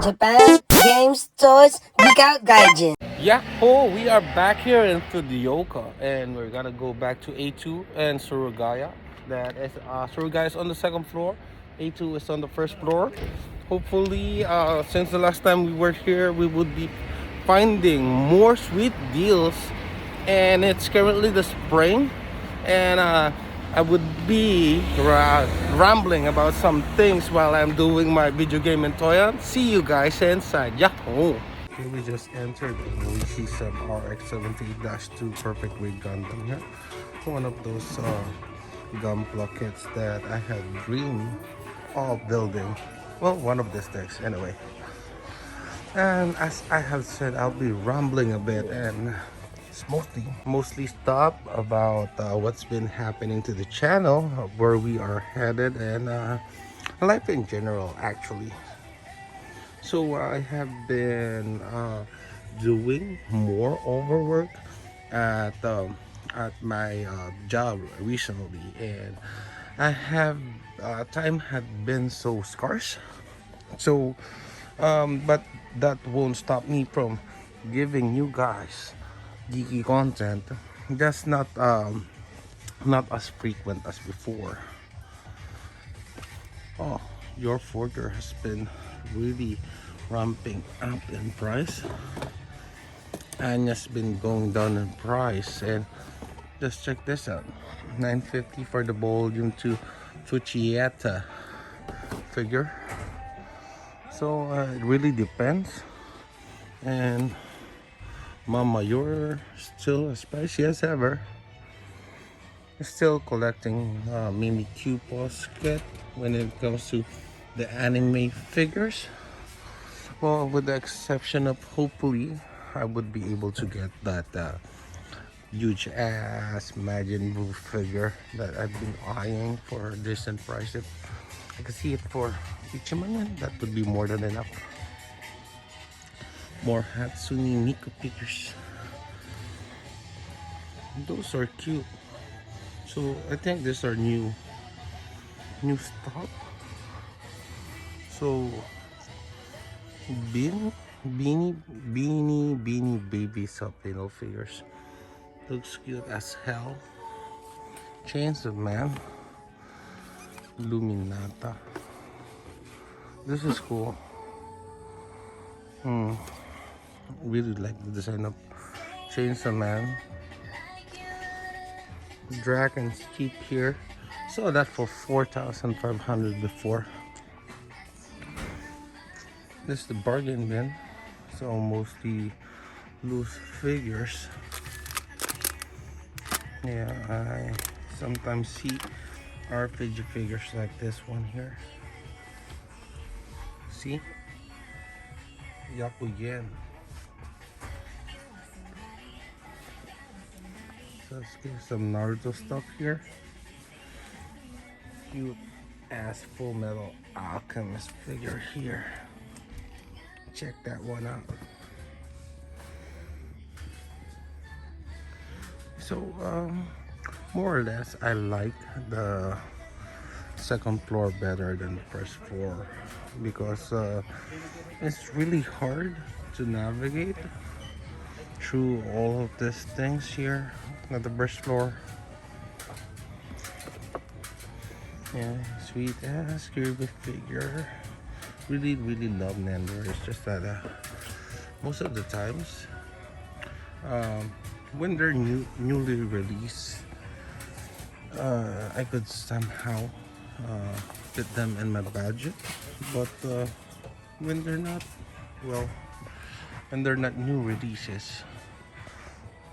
Japan, games, toys, geek out gaijin. Yeah, we are back here in Fujioka and we're gonna go back to A2 and Surugaya. That is, Surugaya is on the second floor, A2 is on the first floor. Hopefully, since the last time we were here, we would be finding more sweet deals. And it's currently the spring, and I would be rambling about some things while I'm doing my video game and toy hunt. See you guys inside. Yahoo! Here we just entered and we see some RX-78-2 perfect grade Gundam here. One of those gun plaquettes that I had dreamed of building. Well, one of these days anyway. And as I have said, I'll be rambling a bit and it's mostly stuff about what's been happening to the channel, where we are headed, and life in general actually. So I have been doing more overwork at my job recently, and I have time had been so scarce. So, but that won't stop me from giving you guys geeky content. Just not as frequent as before. Oh, your order has been really ramping up in price, and has been going down in price. And just check this out, 950 for the volume 2 Fujioka figure. So it really depends. And mama, you're still as pricey as ever. Still collecting mini coupons kit when it comes to the anime figures. Well, with the exception of hopefully I would be able to get that huge ass Majin Buu figure that I've been eyeing for a decent price. If I could see it for Ichiman, that would be more than enough. More Hatsune Miku figures. Those are cute. So I think these are new stock. So beanie baby Sapino figures. Looks cute as hell. Chains of Man. Luminata. This is cool. Really like the design of Chainsaw Man. Dragon's Keep here. Saw that for 4,500 before. This is the bargain bin. So mostly loose figures. Yeah, I sometimes see RPG figures like this one here. See? Yakuyen. So let's get some Naruto stuff here. Cute ass Full Metal Alchemist figure here. Check that one out. So more or less I like the second floor better than the first floor, because it's really hard to navigate through all of these things here at the first floor. Yeah, sweet ass Kirby figure. Really love Nender. It's just that most of the times when they're newly released, I could somehow fit them in my budget, but when they're not, well, when they're not new releases,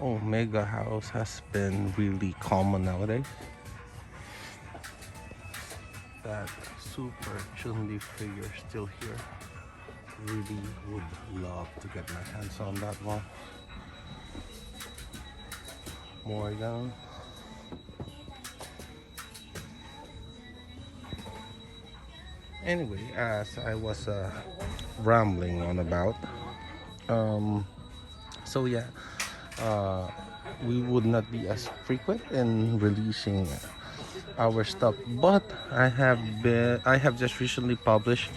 oh, Mega House has been really common nowadays. That Super Chun-Li figure still here. Really would love to get my hands on that one. Morgan. Anyway, as I was rambling on about, so yeah, we would not be as frequent in releasing our stuff, but I have just recently published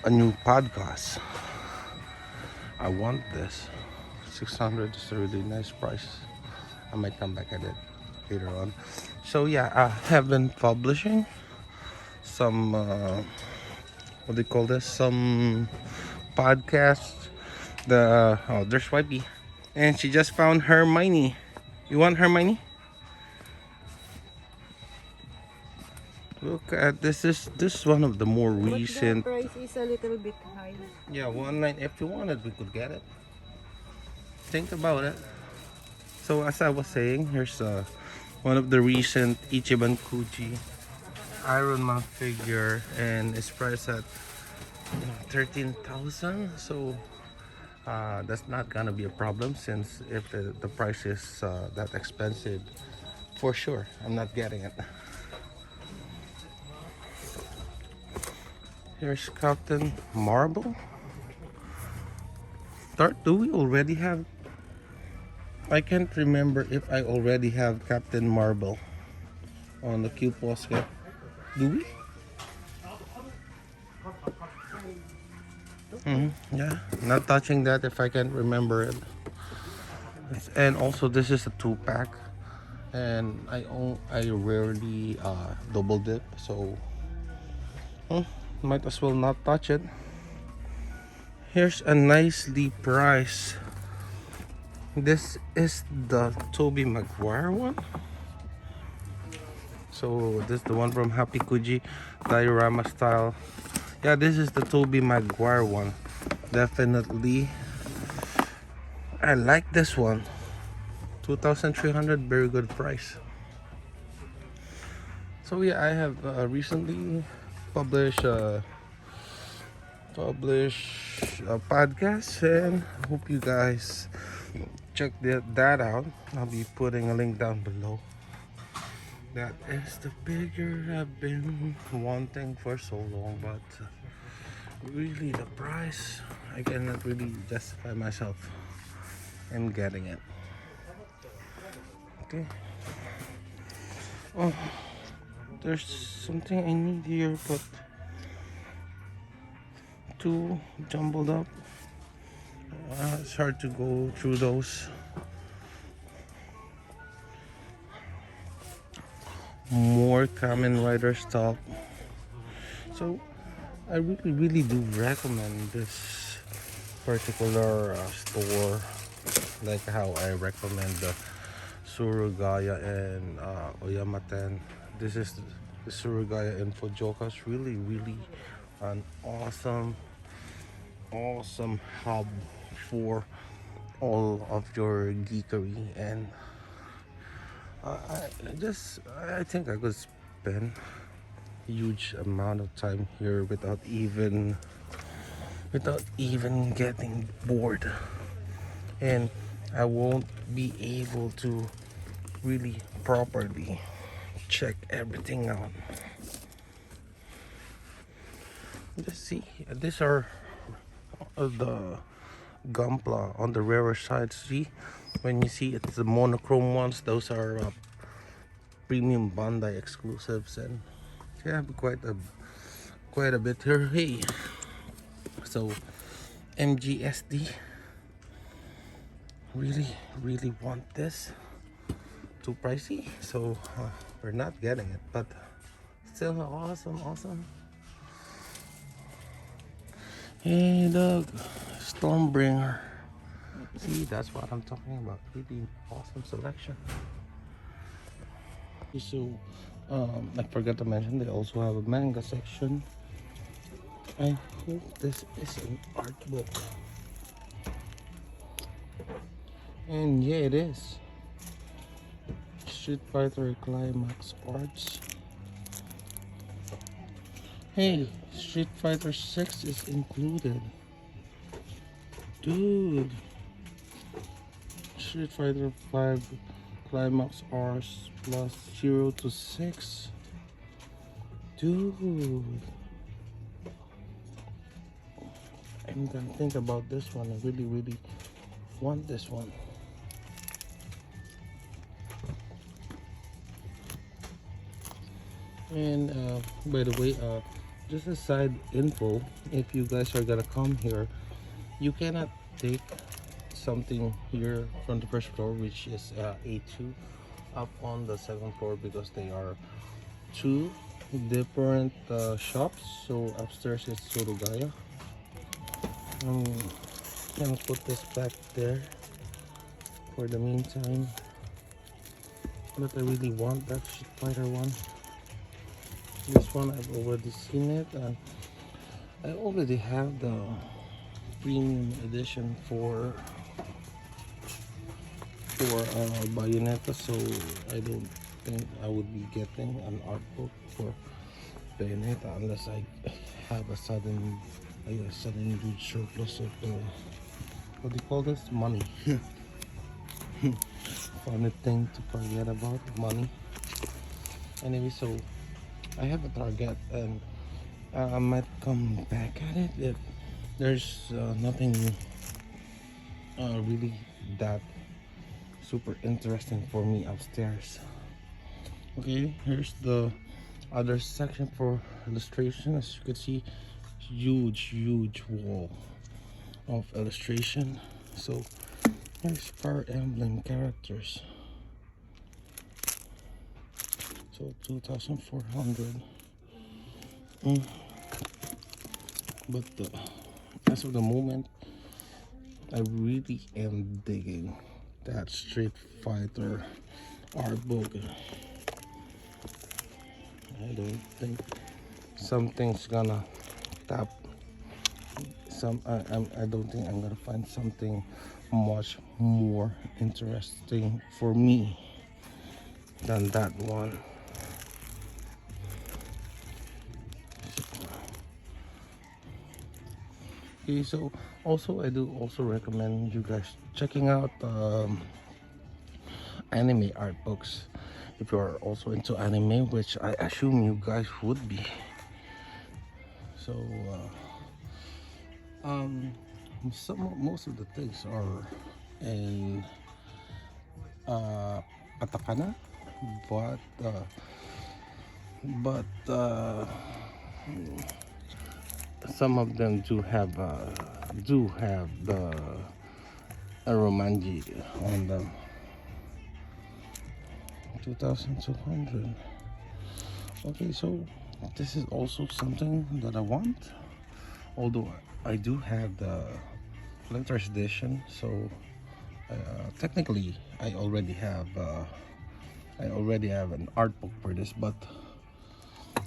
a new podcast. I want this. 600 is a really nice price. I might come back at it later on. So yeah, I have been publishing some what do you call this? Some podcasts. There's Wipey, and she just found Hermione. You want Hermione? Look at this. This is one of the more recent. But the price is a little bit high. Yeah, 1.9. If you wanted, we could get it. Think about it. So as I was saying, here's one of the recent Ichiban Kuji Iron Man figure, and it's priced at 13,000. So that's not gonna be a problem, since if the price is that expensive, for sure I'm not getting it. Here's Captain Marvel. Do we already have? I can't remember if I already have Captain Marvel on the Q Posca. Do we? Yeah, not touching that if I can't remember it. And also, this is a 2-pack, and I rarely double dip, so might as well not touch it. Here's a nicely priced. This is the Tobey Maguire one. So this is the one from Happy Kuji diorama style. Yeah, this is the Tobey Maguire one. Definitely, I like this one. 2,300, very good price. So yeah, I have recently published a podcast, and hope you guys check that out. I'll be putting a link down below. That is the figure I've been wanting for so long, but really the price, I cannot really justify myself in getting it. Okay. Oh, there's something I need here, but too jumbled up. It's hard to go through those. More Kamen Rider stuff. So I really do recommend this particular store, like how I recommend the Suruga-ya and Oyamaten. This is the Suruga-ya in Fujioka. It's really an awesome hub for all of your geekery, and I think I could spend a huge amount of time here without even getting bored, and I won't be able to really properly check everything out. Just see, these are the Gunpla on the rarer side. See, when you see it's the monochrome ones, those are premium Bandai exclusives, and yeah, quite a bit here. Hey, so MGSD, really want this. Too pricey, so we're not getting it, but still awesome. Hey, look, Stormbringer. See, that's what I'm talking about. Really awesome selection. So, I forgot to mention, they also have a manga section. I hope this is an art book. And yeah, it is. Street Fighter Climax Arts. Hey, Street Fighter 6 is included. Dude. Street Fighter 5 Climax Arts plus 0 to 6. Dude. I'm gonna think about this one. I really want this one. And by the way, just a side info, if you guys are gonna come here, you cannot take something here from the first floor, which is A2, up on the second floor, because they are two different shops. So upstairs is Surugaya. I'm gonna put this back there for the meantime, but I really want that Street Fighter one. This one I've already seen it, and I already have the premium edition for Bayonetta, so I don't think I would be getting an art book for Bayonetta unless I have a sudden huge surplus of what do you call this, money. Funny thing to forget about, money. Anyway, so I have a target, and I might come back at it if there's nothing really that super interesting for me upstairs. Okay, here's the other section for illustration. As you can see, huge wall of illustration. So here's Fire Emblem characters. So 2,400. But as of the moment, I really am digging that Street Fighter art book. I don't think something's gonna tap I don't think I'm gonna find something much more interesting for me than that one. Okay, so also I do also recommend you guys checking out anime art books if you are also into anime, which I assume you guys would be. So most of the things are in katakana, but some of them do have the romanji on them. 2,200. Okay, so this is also something that I want, although I do have the collector's edition. So technically I already have an art book for this, but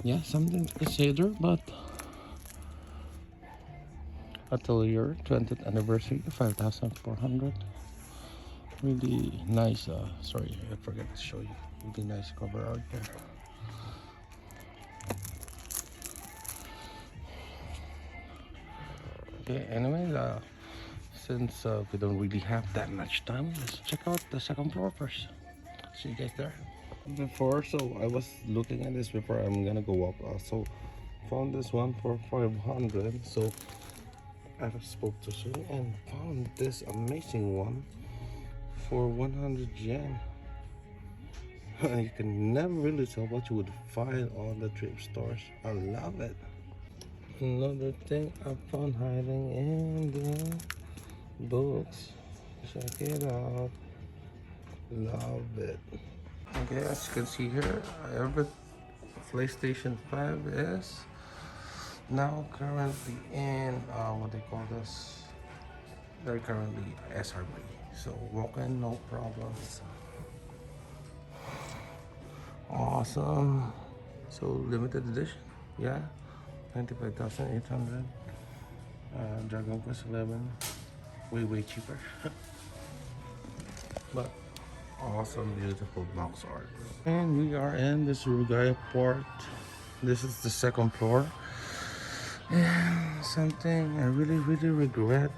yeah, something to consider. But Atelier 20th anniversary, 5,400. Really nice. Sorry, I forgot to show you. Really nice cover art there. Okay, anyway, since we don't really have that much time, let's check out the second floor first. See you guys there. So I was looking at this before I'm gonna go up. So found this one for 500. So I spoke to Sue and found this amazing one for 100 yen. You can never really tell what you would find on the thrift stores. I love it. Another thing I found hiding in the books. Check it out. Love it. Okay, as you can see here, every PlayStation 5 is now currently in what they call this. They're currently SRB, so walk in no problems. Awesome. So limited edition, yeah, 95,800. Dragon Quest 11, way cheaper. But awesome, beautiful box art. And we are in the Suruga-ya port. This is the second floor. And something I really regret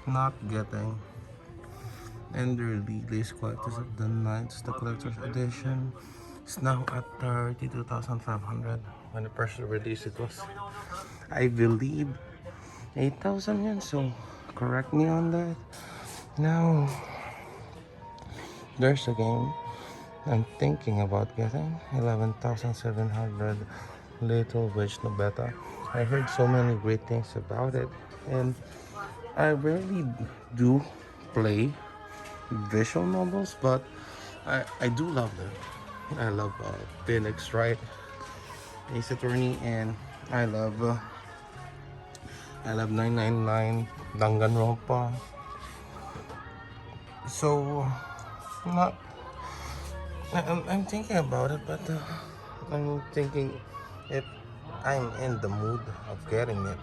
not getting, and the release collectors of the Knights, the collector's edition, is now at 32,500. When the first release it was, I believe, 8,000 yen, so correct me on that. Now there's a game I'm thinking about getting, 11,700, Little Witch no beta. I heard so many great things about it, and I rarely do play visual novels, but I do love them. I love Phoenix Wright, Ace Attorney, and I love uh, I love 999 Danganronpa. So not I'm thinking about it, but I'm thinking if I'm in the mood of getting it.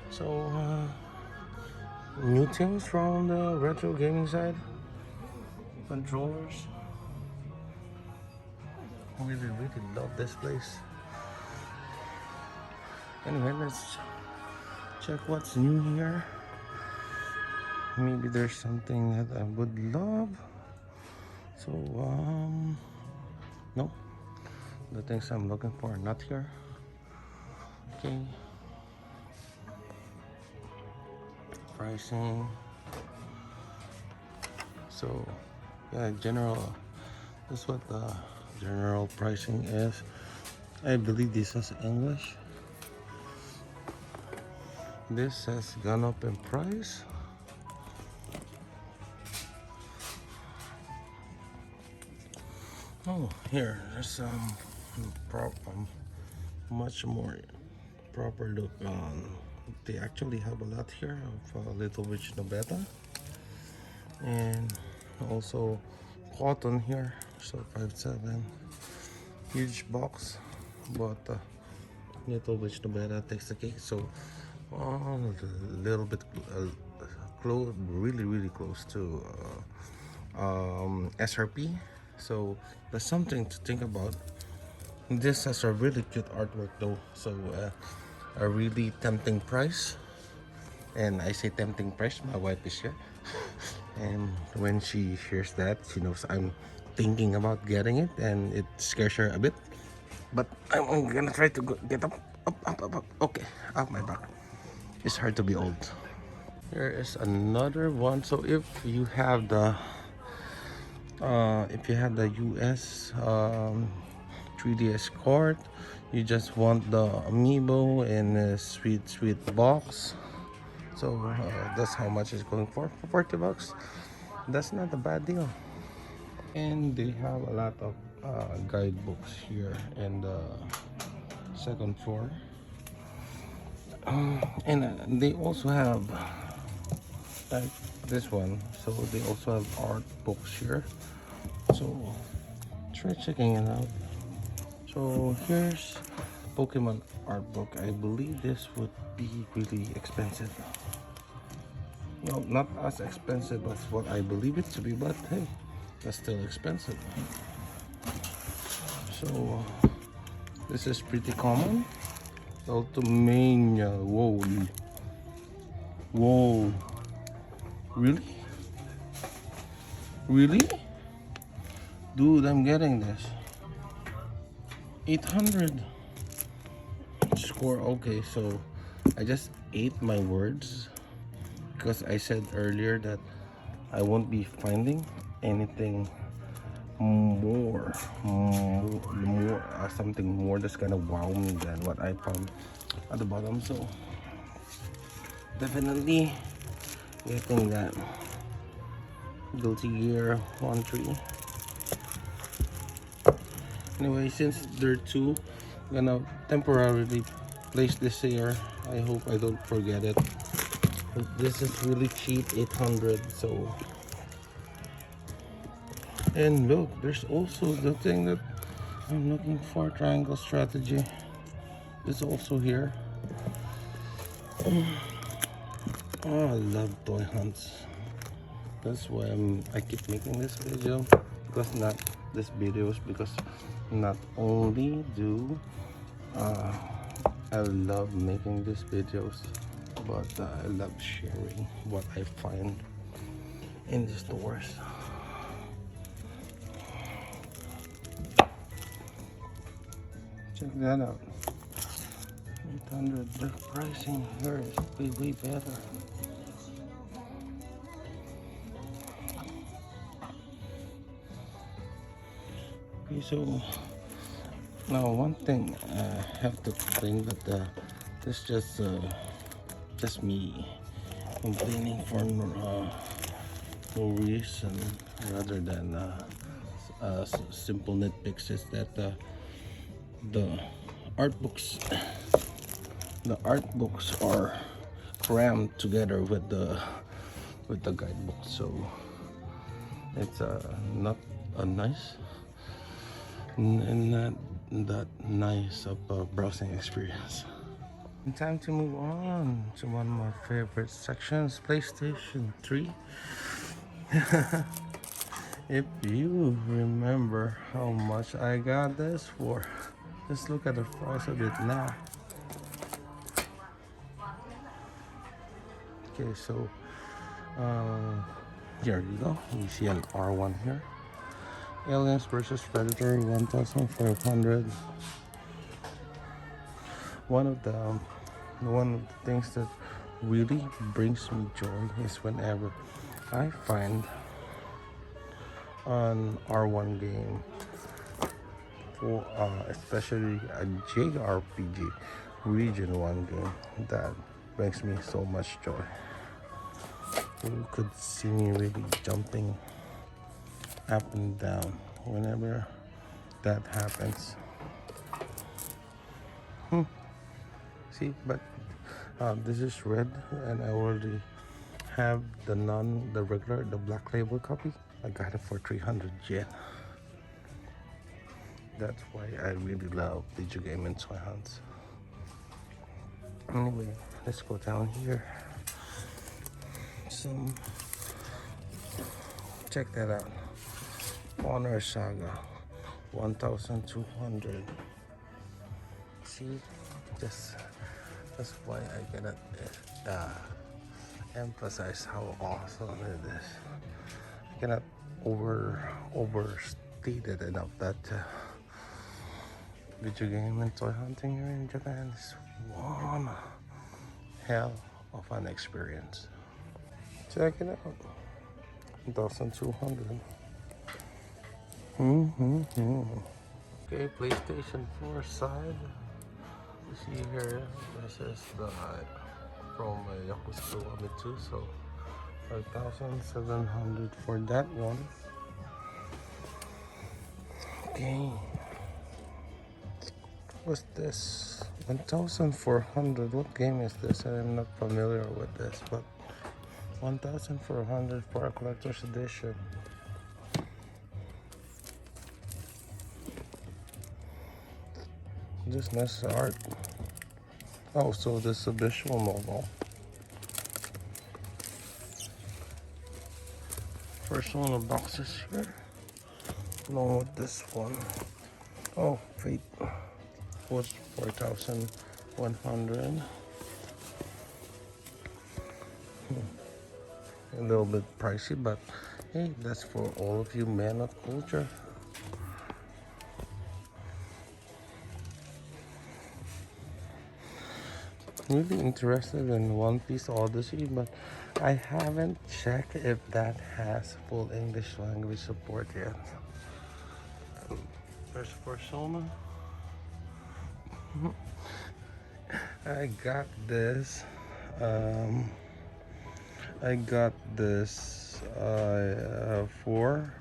So new things from the retro gaming side, controllers. Really, really love this place. Anyway, let's check what's new here. Maybe there's something that I would love. So no, the things I'm looking for are not here. Okay, pricing. So yeah, general, this is what the general pricing is. I believe this is English. This has gone up in price. Oh, here there's much more proper look on. They actually have a lot here of Little Witch Nobeta, and also cotton here. So 5.7, huge box, but Little Witch Nobeta takes the cake. So a little bit close, really close to SRP. So that's something to think about. This has a really cute artwork though, so a really tempting price. And I say tempting price, my wife is here, and when she hears that, she knows I'm thinking about getting it, and it scares her a bit. But I'm gonna try to get up. Okay, off my back. It's hard to be old. Here is another one. So if you have the US 3DS card, you just want the amiibo in a sweet box. So that's how much it's going for 40 bucks. That's not a bad deal. And they have a lot of guidebooks here in the second floor. And they also have like this one, so they also have art books here, so try checking it out. So here's Pokemon art book. I believe this would be really expensive. No, not as expensive as what I believe it to be, but hey, that's still expensive. So this is pretty common. Ultimania. Whoa, really, dude, I'm getting this. 800 score. Okay, so I just ate my words because I said earlier that I won't be finding anything something more that's gonna wow me than what I found at the bottom. So definitely getting that Guilty Gear 1-3. Anyway, since there are two, I'm gonna temporarily place this here. I hope I don't forget it. But this is really cheap, 800. So, and look, there's also the thing that I'm looking for, triangle strategy. It's also here. Oh, I love toy hunts. That's why I keep making this video, because not only do I love making these videos, but I love sharing what I find in the stores. Check that out. 800. The pricing here is way better. Okay, so Now, one thing I have to complain that this just me complaining for no reason rather than simple nitpicks is that the art books the art books are crammed together with the guidebook, so it's not a nice and not that nice of a browsing experience. Time to move on to one of my favorite sections, PlayStation 3. If you remember how much I got this for, just look at the price of it now. Okay, so here you go. You see an R1 here. Aliens versus Predator 1500. One of the things that really brings me joy is whenever I find an R1 game for especially a JRPG Region 1 game that brings me so much joy. You could see me really jumping up and down whenever that happens. See, but this is red, and I already have the regular, the black label copy. I got it for 300 yen. That's why I really love video game and toy hunts. Anyway, let's go down here. Check that out. Honor Saga 1200. See, that's why I cannot emphasize how awesome it is. I cannot overstate it enough that video game and toy hunting here in Japan is one hell of an experience. Check it out. 1200. Okay, PlayStation 4 side. You see here, this is the from Yakuza Kiwami 2, so 5,700 for that one. Okay, what's this? 1,400. What game is this? I'm not familiar with this, but 1,400 for a collector's edition. This nice art. Oh, so this is a visual novel. First one of the boxes here. Along with this one. Oh, Fate was 4,100. A little bit pricey, but hey, that's for all of you men of culture. Really interested in One Piece Odyssey, but I haven't checked if that has full English language support yet. There's Persona. I got this. For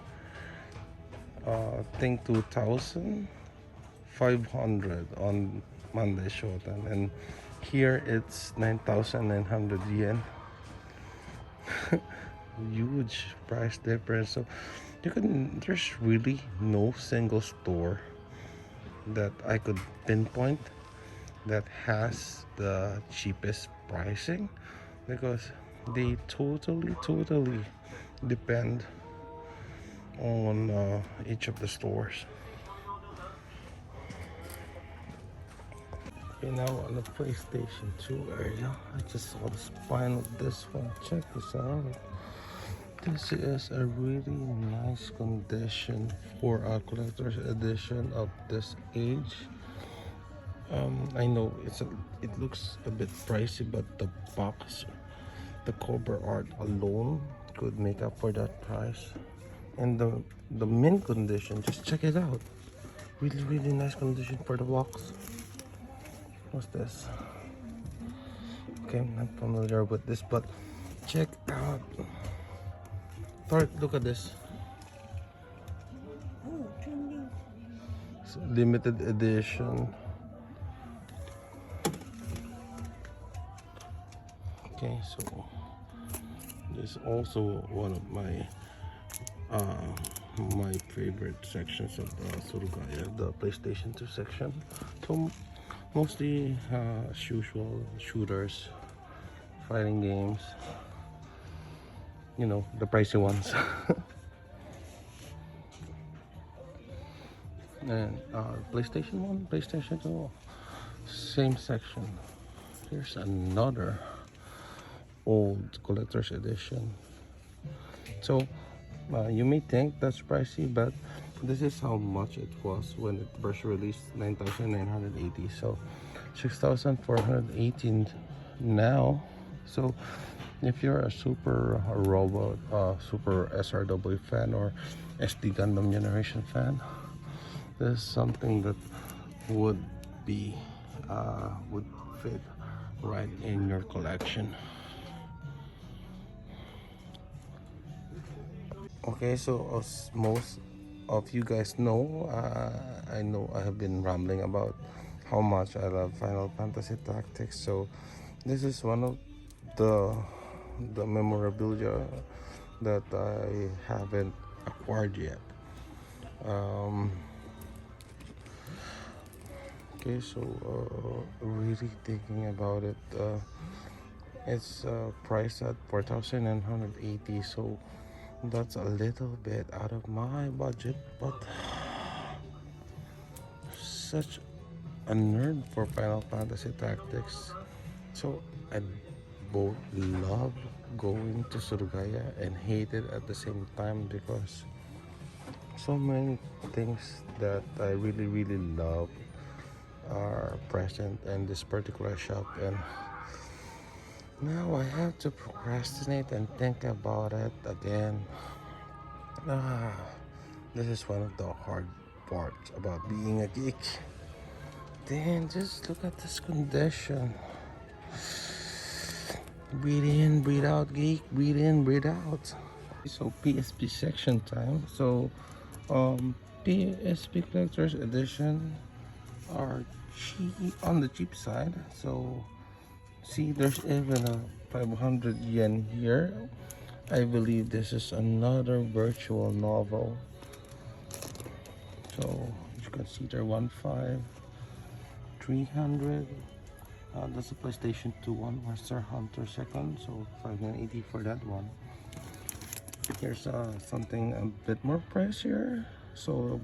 I think 2,500 on Monday Shoten, and here it's 9,900 yen. Huge price difference. So there's really no single store that I could pinpoint that has the cheapest pricing, because they totally depend on each of the stores. Okay, now on the PlayStation 2 area, I just saw the spine of this one. Check this out. This is a really nice condition for a collector's edition of this age. I know it looks a bit pricey, but the box, the cover art alone could make up for that price. And the mint condition, just check it out. Really nice condition for the box. What's this? Okay, I'm not familiar with this, but check out. Third, look at this. Oh, trendy. It's limited edition. Okay, so this is also one of my my favorite sections of the Suruga-ya, the PlayStation 2 section. So mostly as usual, shooters, fighting games, you know, the pricey ones. And PlayStation 1, PlayStation 2, same section. Here's another old collector's edition. So you may think that's pricey, but this is how much it was when it first released, 9,980. So 6,418 now. So if you're a super robot, super SRW fan or SD Gundam Generation fan, this is something that would be would fit right in your collection. Okay, so as most of you guys know, I know I have been rambling about how much I love Final Fantasy Tactics. So this is one of the memorabilia that I haven't acquired yet. Okay, so really thinking about it, it's priced at 4,980. So that's a little bit out of my budget, but such a nerd for Final Fantasy Tactics. So I both love going to Surugaya and hate it at the same time because so many things that I really love are present in this particular shop, and now I have to procrastinate and think about it again. Ah, this is one of the hard parts about being a geek. Then just look at this condition. Breathe in, breathe out, geek. Breathe in, breathe out. So PSP section time. So PSP collector's edition are cheap, on the cheap side. So see, there's even a 500 yen here. I believe this is another virtual novel. So you can see there 1.5, 300. That's a PlayStation 2 one, Monster Hunter second. So 580 for that one. Here's something a bit more pricier. So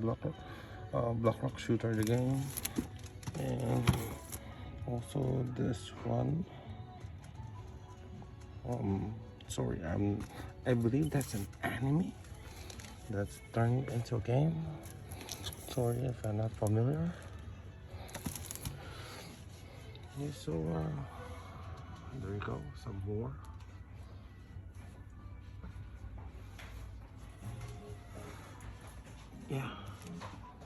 Blackrock Shooter the game, and also this one. Sorry, I believe that's an anime that's turning into a game. Sorry if I'm not familiar. Okay, so there you go, some more. Yeah.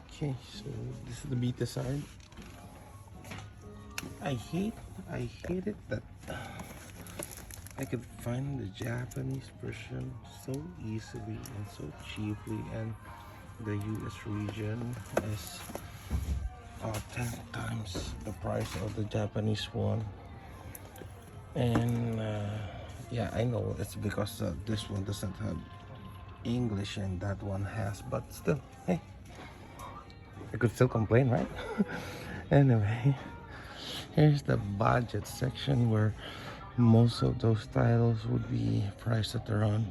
Okay, so this is the beta side. I hate it that I could find the Japanese version so easily and so cheaply, and the US region is 10 times the price of the Japanese one. And yeah, I know it's because this one doesn't have English and that one has, but still, hey, I could still complain, right? Anyway, here's the budget section where most of those titles would be priced at around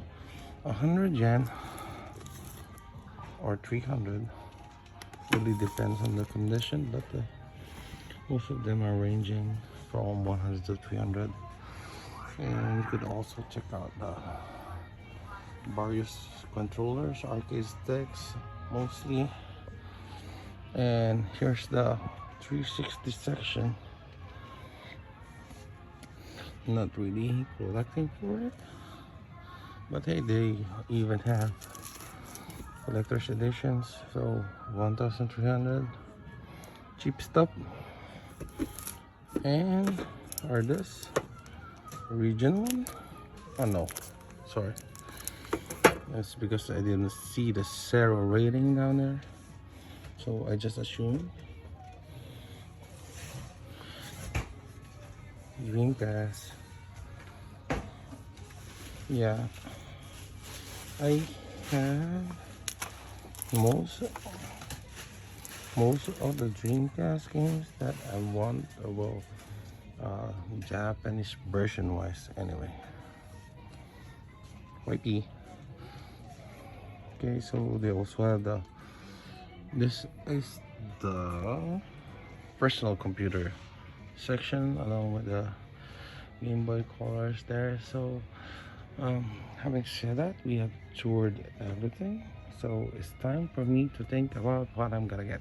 100 yen or 300. Really depends on the condition, but most of them are ranging from 100 to 300. And you could also check out the various controllers, arcade sticks mostly. And here's the 360 section. Not really collecting for it, but hey, they even have collector's editions. So 1,300 cheap stuff. And are this region one? Oh no, sorry. That's because I didn't see the zero rating down there, so I just assumed. Dream Pass. Yeah, I have most of the Dreamcast games that I want. Well, Japanese version wise, anyway. YP. Okay, so they also have the. This is the personal computer section along with the Game Boy Colors there. So having said that, we have toured everything, so it's time for me to think about what I'm gonna get.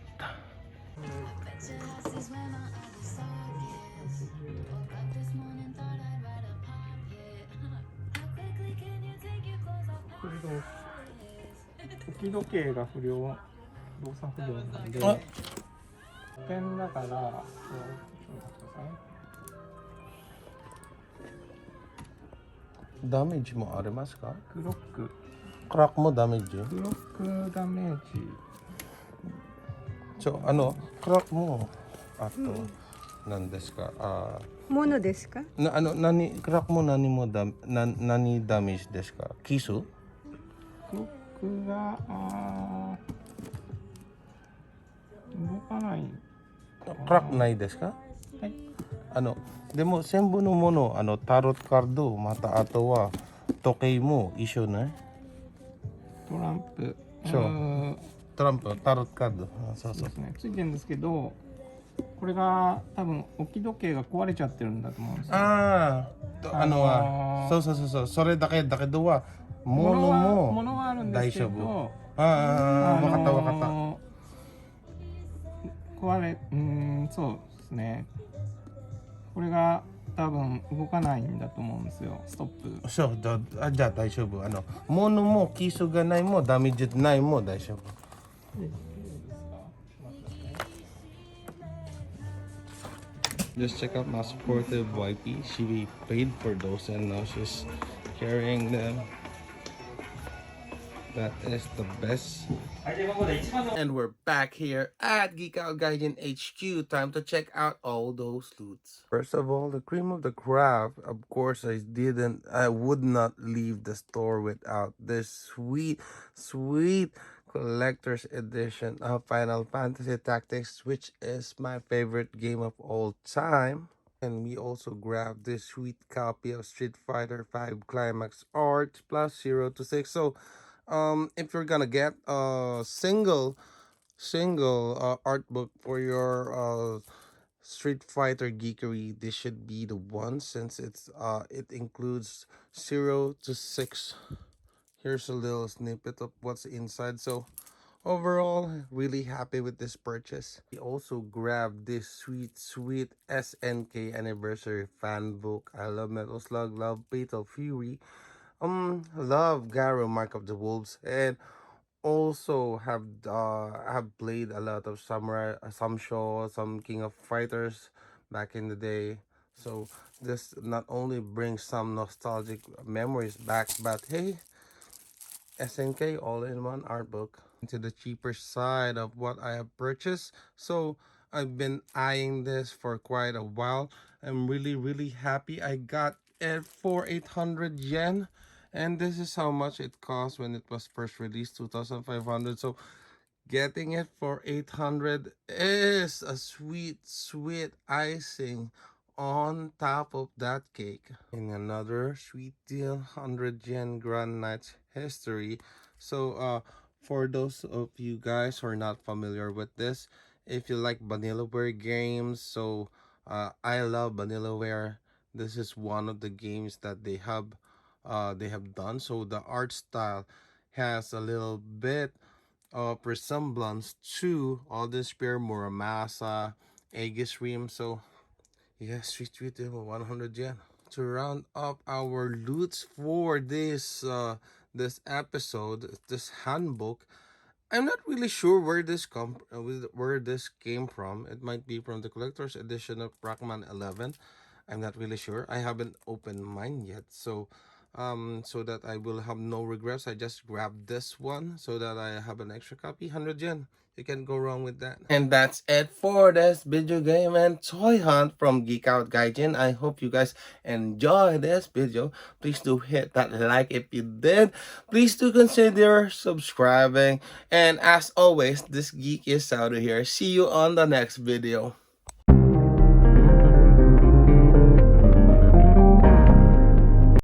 時々計が不良、動作不良なんで、点だから、そう、ちょっと待ってください。 Damage mo arimasu ka? クロック、Crack mo damage. クロックダメージ。 So crack mo. Ato, nandesu ka? ものですか？ Crack mo nani damage desu ka? Kisu? クロックが、動かない。 Crack nai desu ka? はい。でも全部のものタロットカードまたあとは時計も一緒ね。トランプ。そう。トランプタロットカード。そうそうですね。ついてるんですけど、これが多分置き時計が壊れちゃってるんだと思うんですよ。そう。それだけだけどは物はあるんですけど、わかったそうですね。これが多分動かないんだと思うんですよ、ストップ。そうじゃあ大丈夫。物もキスがないもダメージないも大丈夫。Just check out my supportive YP. She paid for those and now she's carrying them. That is the best. And we're back here at Geek Gaijin HQ. Time to check out all those loots. First of all, the cream of the crop. Of course, I would not leave the store without this sweet collector's edition of Final Fantasy Tactics, which is my favorite game of all time. And we also grabbed this sweet copy of Street Fighter 5 Climax Art plus 0 to 6. So if you're gonna get a single art book for your Street Fighter geekery, this should be the one, since it includes 0 to 6. Here's a little snippet of what's inside. So overall, really happy with this purchase. We also grabbed this sweet SNK anniversary fan book. I love Metal Slug, love Fatal Fury, love Garo Mark of the Wolves, and also have played a lot of samurai, some show, some King of Fighters back in the day. So this not only brings some nostalgic memories back, but hey, SNK all-in-one art book. To the cheaper side of what I have purchased. So I've been eyeing this for quite a while. I'm really happy I got it for 800 yen. And this is how much it cost when it was first released, 2,500. So getting it for 800 is a sweet icing on top of that cake. In another sweet deal, 100 yen Grand Nights history. So for those of you guys who are not familiar with this, if you like Vanillaware games, so I love Vanillaware. This is one of the games that they have done. So the art style has a little bit of resemblance to Alden Spear, Muramasa, Aegis Rim. So yes, sweet deal, 100 yen. To round up our loots for this episode, this handbook, I'm not really sure where this came from. It might be from the collector's edition of Rockman 11. I'm not really sure. I haven't opened mine yet, so that I will have no regrets. I just grabbed this one so that I have an extra copy. 100 yen. You can't go wrong with that. And that's it for this video game and toy hunt from Geek Out Gaijin. I hope you guys enjoy this video. Please do hit that like if you did. Please do consider subscribing. And as always, this geek is out of here. See you on the next video.